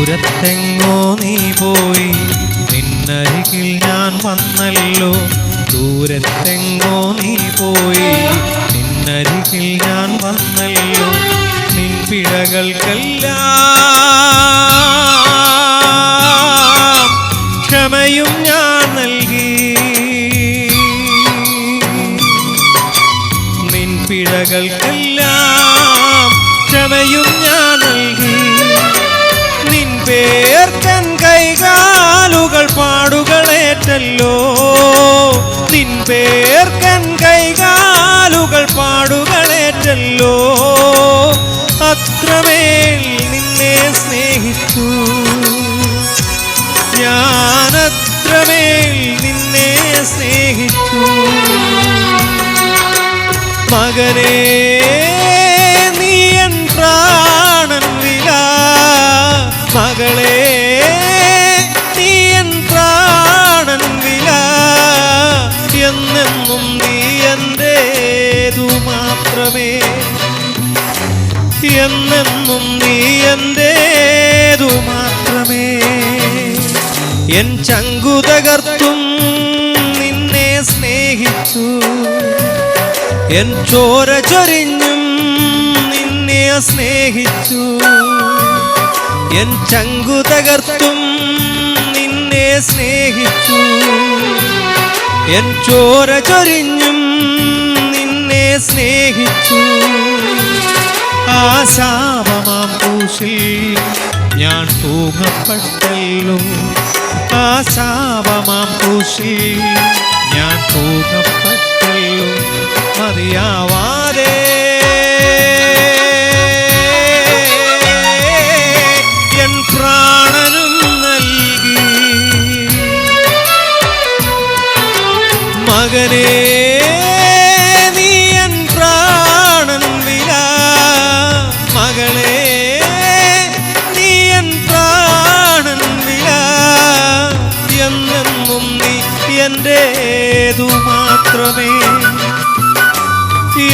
ദൂരത്തെങ്ങോ നീ പോയി, നിന്നരികിൽ ഞാൻ വന്നല്ലോ. ദൂരത്തെങ്ങോ നീ പോയി, നിന്നരികിൽ ഞാൻ വന്നല്ലോ. നിൻ പിഴകൾക്കെല്ലാം ക്ഷമയും ഞാൻ നൽകി. നിൻ പിഴകൾക്കെല്ലാം ക്ഷമയും ഞാൻ നൽകി. നിൻ പേർക്കൻ കൈകാലുകൾ പാടുകളേറ്റല്ലോ. നിൻ പേർക്കൻ കൈകാലുകൾ പാടുകളേറ്റല്ലോ. അത്രമേൽ നിന്നെ സ്നേഹിച്ചു ഞാൻ, അത്രമേൽ നിന്നെ സ്നേഹിച്ചു. മകനേ നീ എൻ പ്രാണൻ വില, മകളേ നീ എൻ പ്രാണൻ വില. എന്നെന്നും നീ എന്റേതു മാത്രമേ, എന്നെന്നും നീ എന്റേതു മാത്രമേ. എൻ ചങ്കു തകർത്തും നിന്നെ സ്നേഹിച്ചു, എൻ ചോര ചൊരിഞ്ഞും നിന്നെ സ്നേഹിച്ചു. എൻ ചങ്കു തകർത്തും നിന്നെ സ്നേഹിച്ചു, എൻ ചോര ചൊരിഞ്ഞും നിന്നെ സ്നേഹിച്ചു. ആ ശാപമാം ക്രൂശിൽ ഞാൻ തൂങ്ങപ്പെട്ടല്ലോ. ആ ശാപമാം ക്രൂശിൽ ഞാൻ തൂങ്ങപ്പെട്ടല്ലോ. മതിയാവാതെ എൻ പ്രാണനും നൽകി. മകനേ നീ എൻ പ്രാണൻ വില, മകളേ നീ എൻ പ്രാണൻ വില. എന്നെന്നും നീ എന്റേതു മാത്രമേ,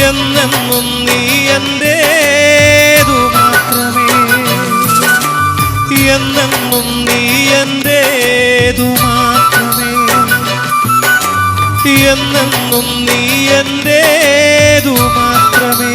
എന്നെന്നും നീ എന്റേതു മാത്രമേ. എന്നെന്നും നീ എന്റേതു മാത്രമേ, എന്നെന്നും നീ എന്റേതു മാത്രമേ.